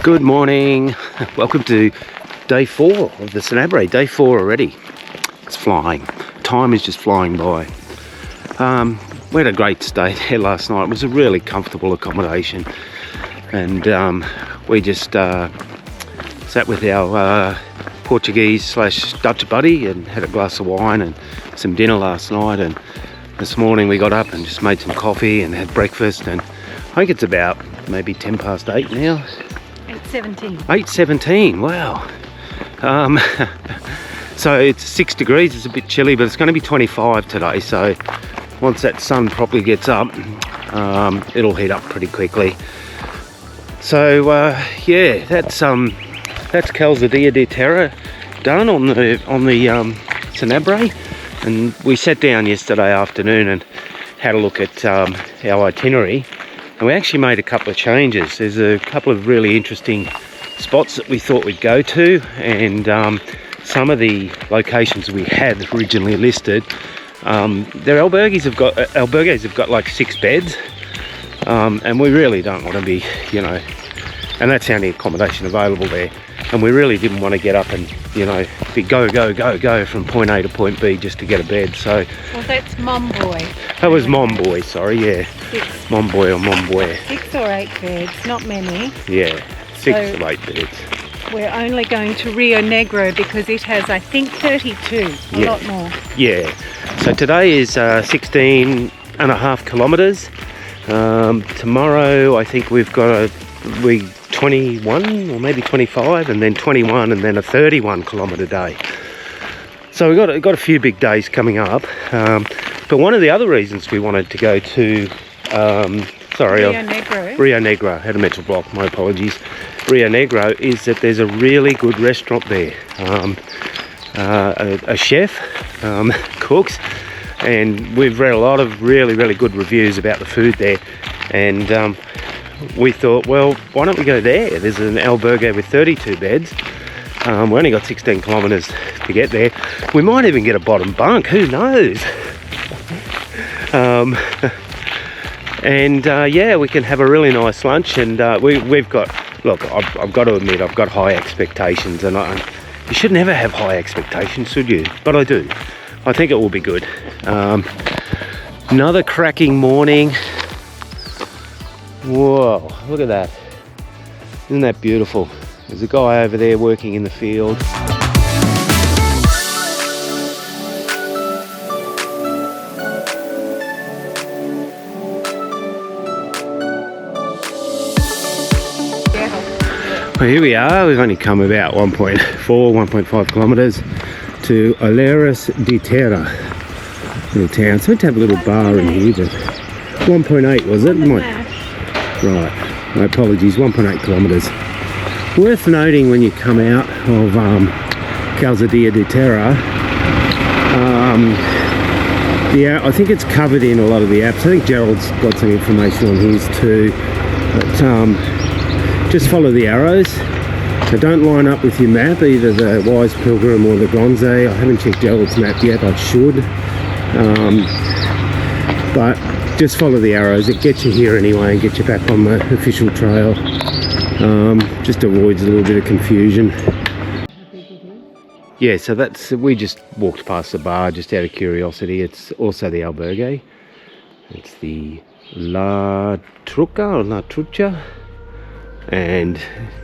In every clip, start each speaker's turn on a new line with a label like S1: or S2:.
S1: Good morning. Welcome to day 4 of the Sanabres. Day 4 already. It's flying. Time is just flying by. We had a great stay there last night. It was a really comfortable accommodation, and we just sat with our Portuguese/Dutch buddy and had a glass of wine and some dinner last night. And this morning we got up and just made some coffee and had breakfast, and I think it's about maybe 10 past 8 now.
S2: 8:17.
S1: 8:17, wow. So it's 6 degrees, it's a bit chilly, but it's going to be 25 today, so once that sun properly gets up, it'll heat up pretty quickly. So yeah, that's Calzada de Terra done on the Sanabres, and we sat down yesterday afternoon and had a look at our itinerary, and we actually made a couple of changes. There's a couple of really interesting spots that we thought we'd go to, and some of the locations we had originally listed, their albergues have got like 6 beds, and we really don't want to be, and that's the only accommodation available there, and we really didn't want to get up and be go from point A to point B just to get a bed. So
S2: well, that's Mom Boy.
S1: That was Mom Boy, sorry, yeah.
S2: 6.
S1: Mom Boy or Mom Boy.
S2: 6 or 8 beds, not many.
S1: Yeah, 6 or 8 beds.
S2: We're only going to Rionegro because it has, I think, 32, a lot more.
S1: Yeah, so today is 16.5 kilometres. Tomorrow I think we've got 21 or maybe 25, and then 21, and then a 31 kilometre day. So we've got a few big days coming up. But one of the other reasons we wanted to go to Rionegro, had a mental block, my apologies. Rionegro is that there's a really good restaurant there. A chef cooks, and we've read a lot of really good reviews about the food there, and we thought, well, why don't we go there? There's an albergue with 32 beds. We only got 16 kilometres to get there. We might even get a bottom bunk, who knows? And yeah, we can have a really nice lunch, and we've got, look, I've got to admit, I've got high expectations, and you should never have high expectations, should you? But I do. I think it will be good. Another cracking morning. Whoa, look at that. Isn't that beautiful? There's a guy over there working in the field. Well, here we are. We've only come about 1.5 kilometres to Sanabres de Terra, little town. So to have a little bar in here, but 1.8 was it? Right, my apologies, 1.8 kilometres. Worth noting when you come out of Calzada de Terra, I think it's covered in a lot of the apps. I think Gerald's got some information on his too, but just follow the arrows. So don't line up with your map, either the Wise Pilgrim or the Granje. I haven't checked Gerald's map yet, I should. But just follow the arrows. It gets you here anyway and gets you back on the official trail. Just avoids a little bit of confusion. Yeah, so we just walked past the bar just out of curiosity. It's also the albergue. It's the La Trucha, and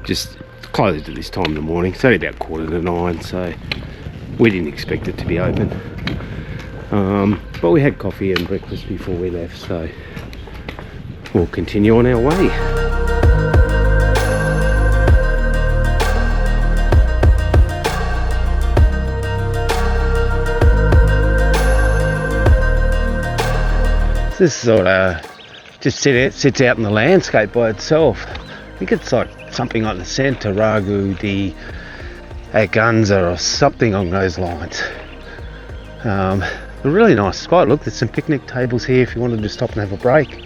S1: just closed at this time in the morning. It's only about 8:45, so we didn't expect it to be open. But we had coffee and breakfast before we left, so we'll continue on our way. This sort of just sits out in the landscape by itself. I think it's like something like the Santiago de Compestela or something along those lines. A really nice spot. Look, there's some picnic tables here if you wanted to stop and have a break,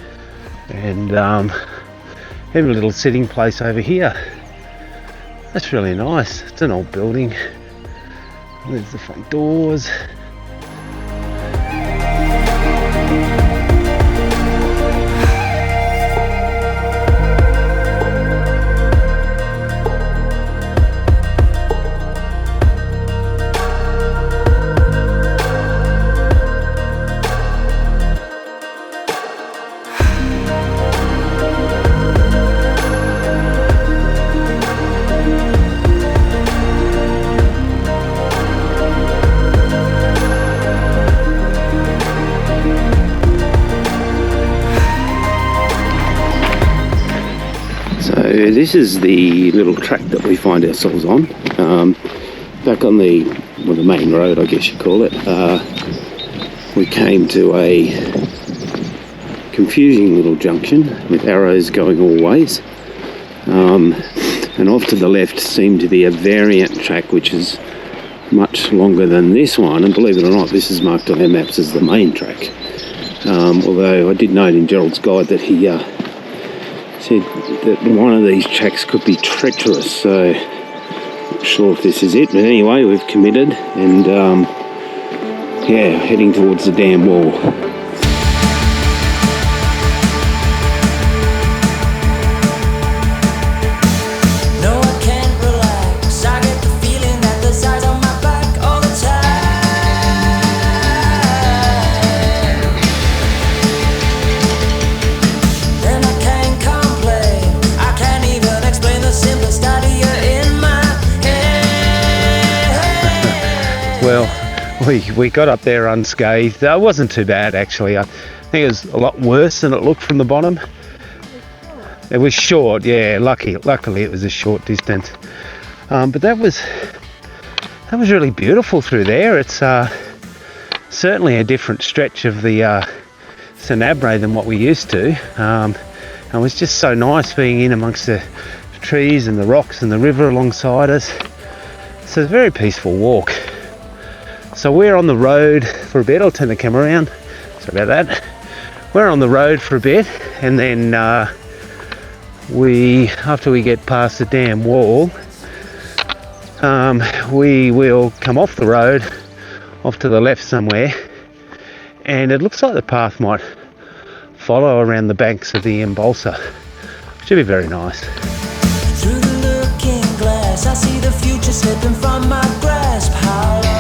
S1: and even a little sitting place over here. That's really nice. It's an old building. There's the front doors. this is the little track that we find ourselves on. Back on the main road, I guess you call it. We came to a confusing little junction with arrows going all ways. And off to the left seemed to be a variant track which is much longer than this one, and believe it or not, this is marked on our maps as the main track. Although I did note in Gerald's guide that he said that one of these tracks could be treacherous, so not sure if this is it, but anyway, we've committed, and yeah, heading towards the dam wall. Well, we got up there unscathed. It wasn't too bad, actually. I think it was a lot worse than it looked from the bottom. It was short, yeah. Luckily, it was a short distance. But that was really beautiful through there. It's certainly a different stretch of the Sanabres than what we used to. And it was just so nice being in amongst the trees and the rocks and the river alongside us. So it's a very peaceful walk. So we're on the road for a bit. I'll turn the camera around. Sorry about that. We're on the road for a bit, and then after we get past the dam wall, we will come off the road, off to the left somewhere, and it looks like the path might follow around the banks of the Embalsa. Should be very nice.
S3: Through the looking glass, I see the future slipping from my grasp. How long?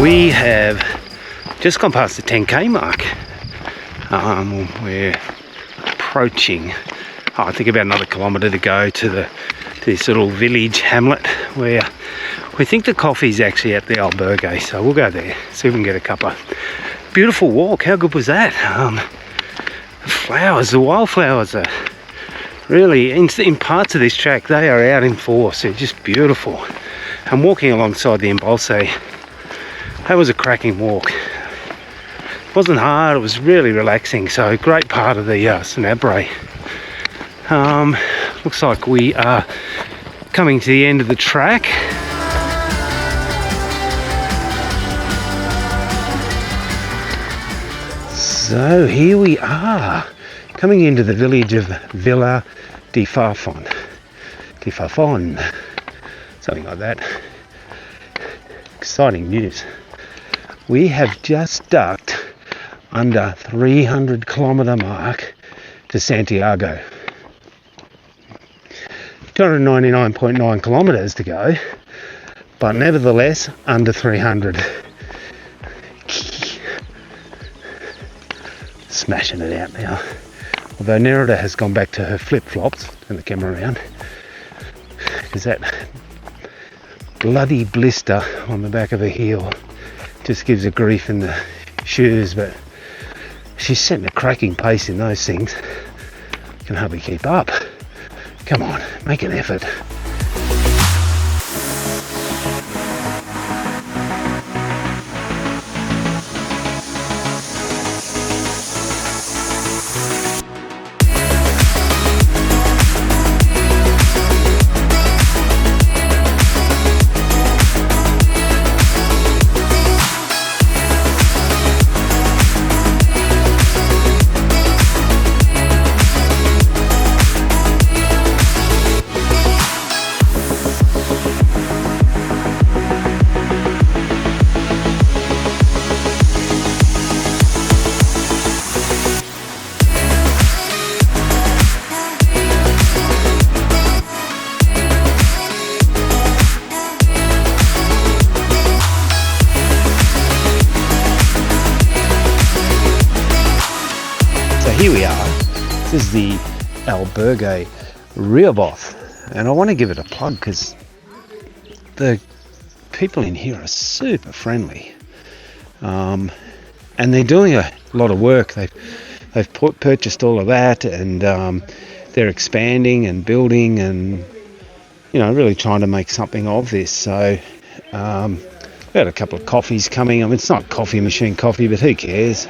S1: We have just gone past the 10k mark. We're approaching, I think about another kilometre to go to this little village hamlet where we think the coffee's actually at the albergue, so we'll go there, see if we can get a cuppa. Beautiful walk, how good was that? The flowers, the wildflowers are really, in parts of this track, they are out in force. They're just beautiful. And walking alongside the Embalse, that was a cracking walk. It wasn't hard, it was really relaxing, so great part of the Sanabres. Looks like we are coming to the end of the track. So here we are, coming into the village of Vila de Farfon, something like that. Exciting news. We have just ducked under 300 kilometre mark to Santiago. 299.9 kilometres to go, but nevertheless under 300. Smashing it out now. Although Nerida has gone back to her flip-flops, turn the camera around, because that bloody blister on the back of her heel just gives her grief in the shoes, but she's setting a cracking pace in those things. Can hardly keep up. Come on, make an effort. This is the Albergue Rehoboth, and I want to give it a plug because the people in here are super friendly, and they're doing a lot of work. They've purchased all of that, and they're expanding and building, and really trying to make something of this. So we had a couple of coffees coming. I mean, it's not coffee machine coffee, but who cares?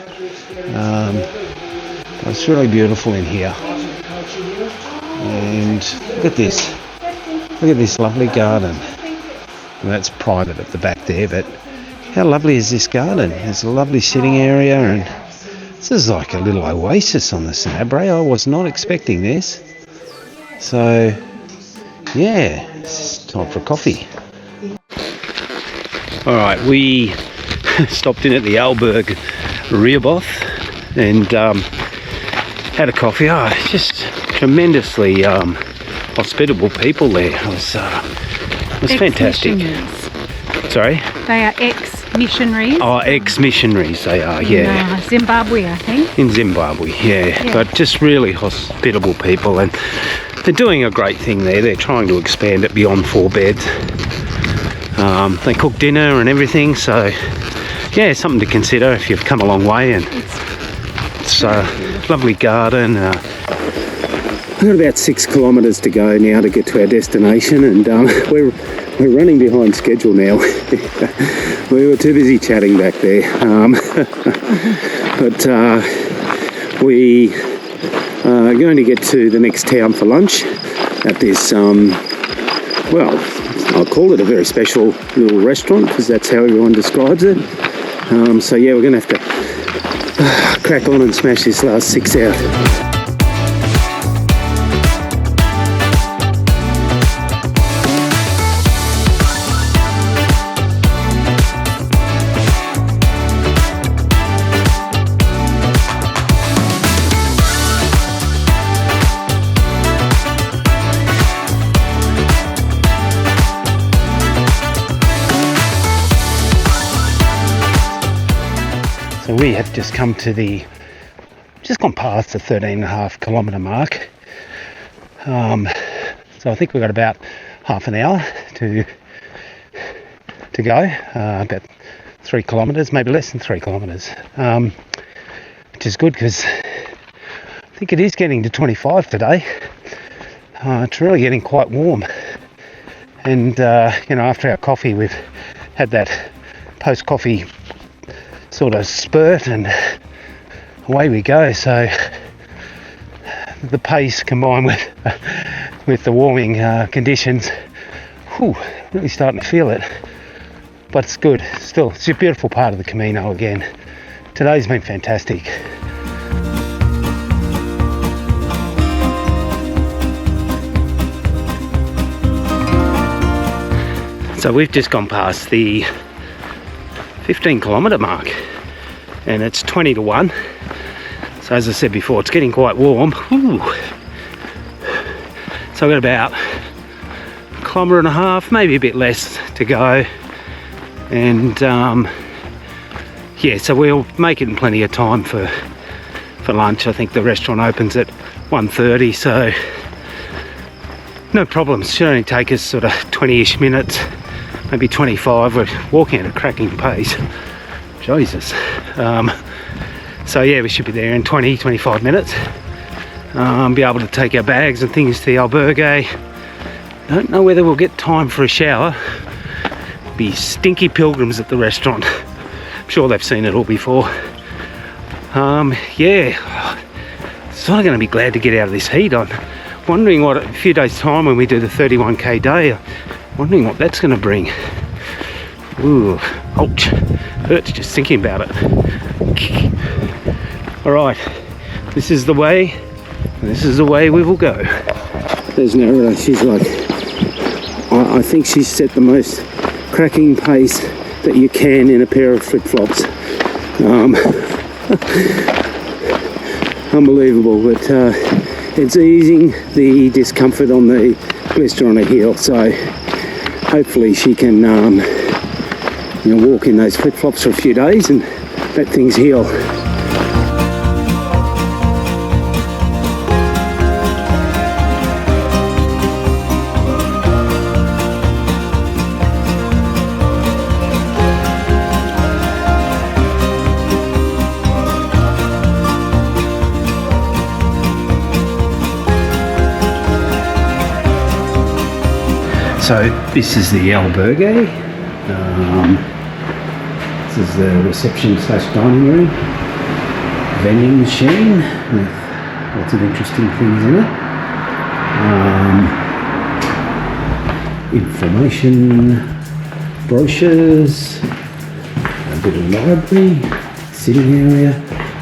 S1: It's really beautiful in here. And look at this. Look at this lovely garden. And that's private at the back there, but how lovely is this garden? There's a lovely sitting area, and this is like a little oasis on the Sanabres. I was not expecting this. So, yeah, it's time for coffee. Alright, we stopped in at the Albergue Rehoboth and had a coffee. Just tremendously hospitable people there. It was fantastic. Sorry?
S2: They are ex-missionaries.
S1: Oh, ex-missionaries they are, yeah.
S2: In Zimbabwe, I think.
S1: In Zimbabwe, yeah. But just really hospitable people, and they're doing a great thing there. They're trying to expand it beyond 4 beds. They cook dinner and everything, so yeah, something to consider if you've come a long way. And it's a lovely garden. We've got about 6 kilometres to go now to get to our destination, and we're running behind schedule now. We were too busy chatting back there, but we are going to get to the next town for lunch at this well, I'll call it a very special little restaurant because that's how everyone describes it. So yeah, we're going to have to crack on and smash this last 6 out. We have just gone past the 13.5 kilometre mark. So I think we've got about half an hour to go, about 3 kilometres, maybe less than 3 kilometres, which is good because I think it is getting to 25 today. It's really getting quite warm, and after our coffee we've had that post-coffee sort of spurt, and away we go. So the pace combined with the warming conditions, really starting to feel it. But it's good. Still, it's a beautiful part of the Camino again. Today's been fantastic. So we've just gone past the 15 kilometre mark, and it's 20 to 1. So as I said before, it's getting quite warm. So I've got about 1.5 kilometres, maybe a bit less to go, and so we'll make it in plenty of time for lunch. I think the restaurant opens at 1:30, so no problems. Should only take us sort of 20-ish minutes, maybe 25. We're walking at a cracking pace. Jesus. So yeah, we should be there in 20-25 minutes. Be able to take our bags and things to the albergue. Don't know whether we'll get time for a shower. Be stinky pilgrims at the restaurant. I'm sure they've seen it all before. So I'm going to be glad to get out of this heat. I'm wondering what, a few days time when we do the 31k day, wondering what that's going to bring. Ooh, ouch, hurts just thinking about it. Alright, this is the way we will go. There's Narita, she's like, I think she's set the most cracking pace that you can in a pair of flip-flops. Unbelievable, but it's easing the discomfort on the blister on her heel, so hopefully she can walk in those flip-flops for a few days and let things heal. So this is the albergue. This is the reception / dining room. Vending machine with lots of interesting things in it. Information, brochures, a bit of library, sitting area.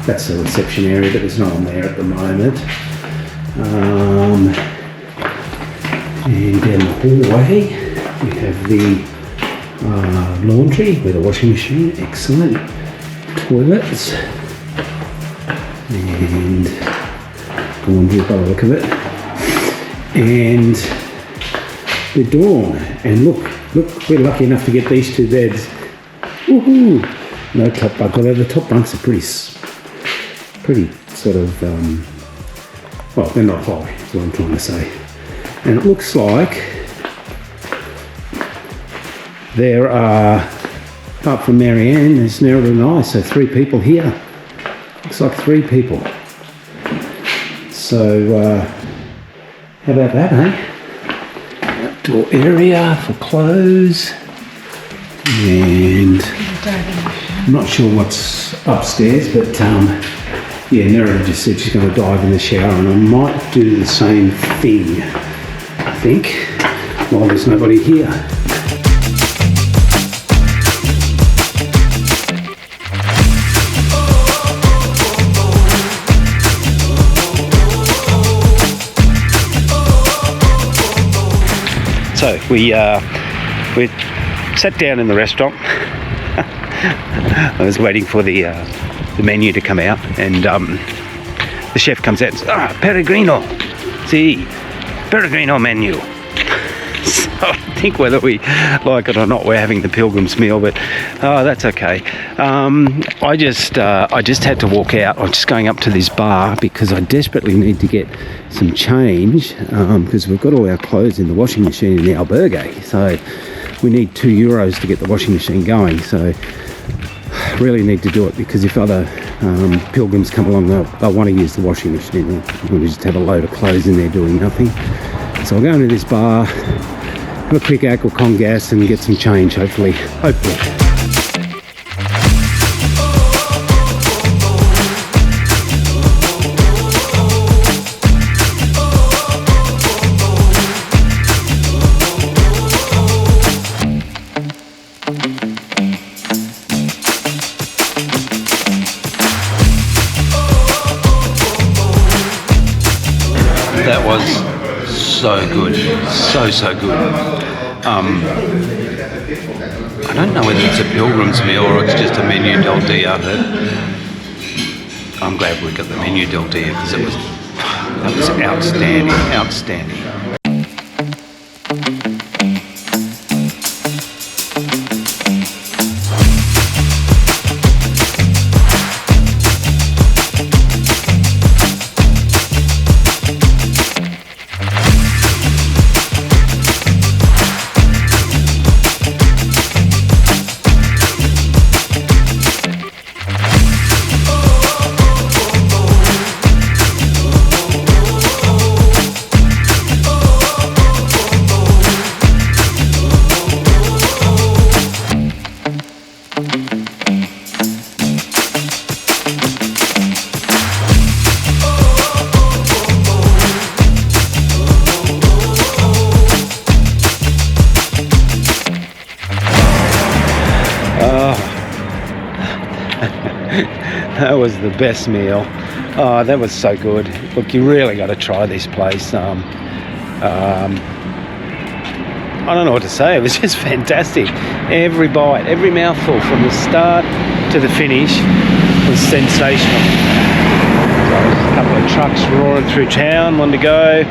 S1: That's the reception area, but there's no one there at the moment. And down the hallway we have the laundry with a washing machine, excellent. Toilets and laundry by the look of it. And the door. And look, we're lucky enough to get these 2 beds. Woohoo! No top bunk, although the top bunks are pretty sort of, well, they're not high, is what I'm trying to say. And it looks like there are, apart from Marianne, there's Nerida and I, so 3 people here. Looks like 3 people. So, how about that, eh? Outdoor area for clothes. And I'm not sure what's upstairs, but yeah, Nerida just said she's going to dive in the shower, and I might do the same thing, I think, while there's nobody here. So we sat down in the restaurant. I was waiting for the menu to come out, and the chef comes out and says, Peregrino, si, Peregrino menu. So I think whether we like it or not, we're having the pilgrim's meal, but that's okay. I just had to walk out. I'm just going up to this bar because I desperately need to get some change, because we've got all our clothes in the washing machine in the albergue, so we need €2 to get the washing machine going. So really need to do it, because if other pilgrims come along, they'll want to use the washing machine. We'll just have a load of clothes in there doing nothing. So I'll go into this bar, have a quick aqua con gas and get some change, hopefully. That was so good, so good. I don't know whether it's a pilgrim's meal or it's just a menu del dia, but I'm glad we got the menu del dia, because that was outstanding. That was the best meal. Oh, that was so good. Look, you really got to try this place. I don't know what to say. It was just fantastic. Every bite, every mouthful from the start to the finish was sensational. So a couple of trucks roaring through town, one to go.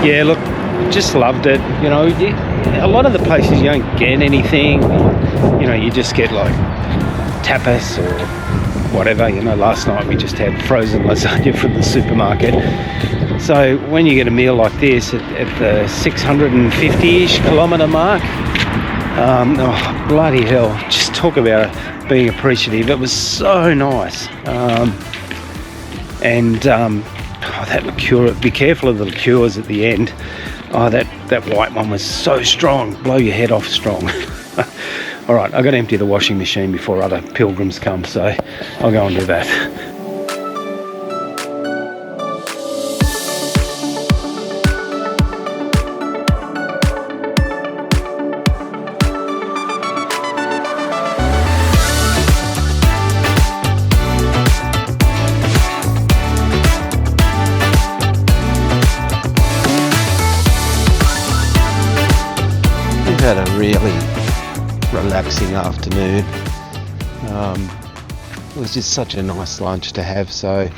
S1: Yeah, look, just loved it. You know, a lot of the places you don't get anything. You know, you just get like tapas or whatever. You know, last night we just had frozen lasagna from the supermarket. So when you get a meal like this at the 650-ish kilometre mark, oh bloody hell! Just talk about being appreciative. It was so nice, and Oh, that liqueur, be careful of the liqueurs at the end. Oh, that white one was so strong, blow your head off strong. All right, I've got to empty the washing machine before other pilgrims come, so I'll go and do that. Had a really relaxing afternoon. It was just such a nice lunch to have, so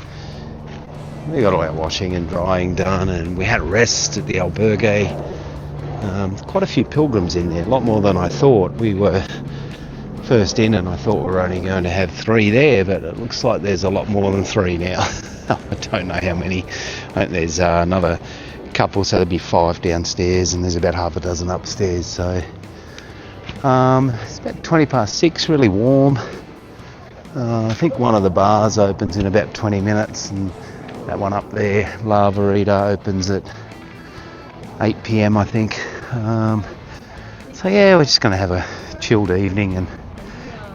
S1: we got all our washing and drying done, and we had a rest at the albergue. Quite a few pilgrims in there, a lot more than I thought. We were first in and I thought we were only going to have 3 there, but it looks like there's a lot more than 3 now. I don't know how many. I think there's another couple, so there'll be 5 downstairs and there's about half a dozen upstairs. So it's about 6:20, really warm. I think one of the bars opens in about 20 minutes, and that one up there, La Verita, opens at 8 p.m. I think. So yeah, we're just going to have a chilled evening and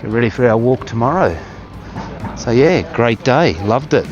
S1: get ready for our walk tomorrow. So yeah, great day, loved it.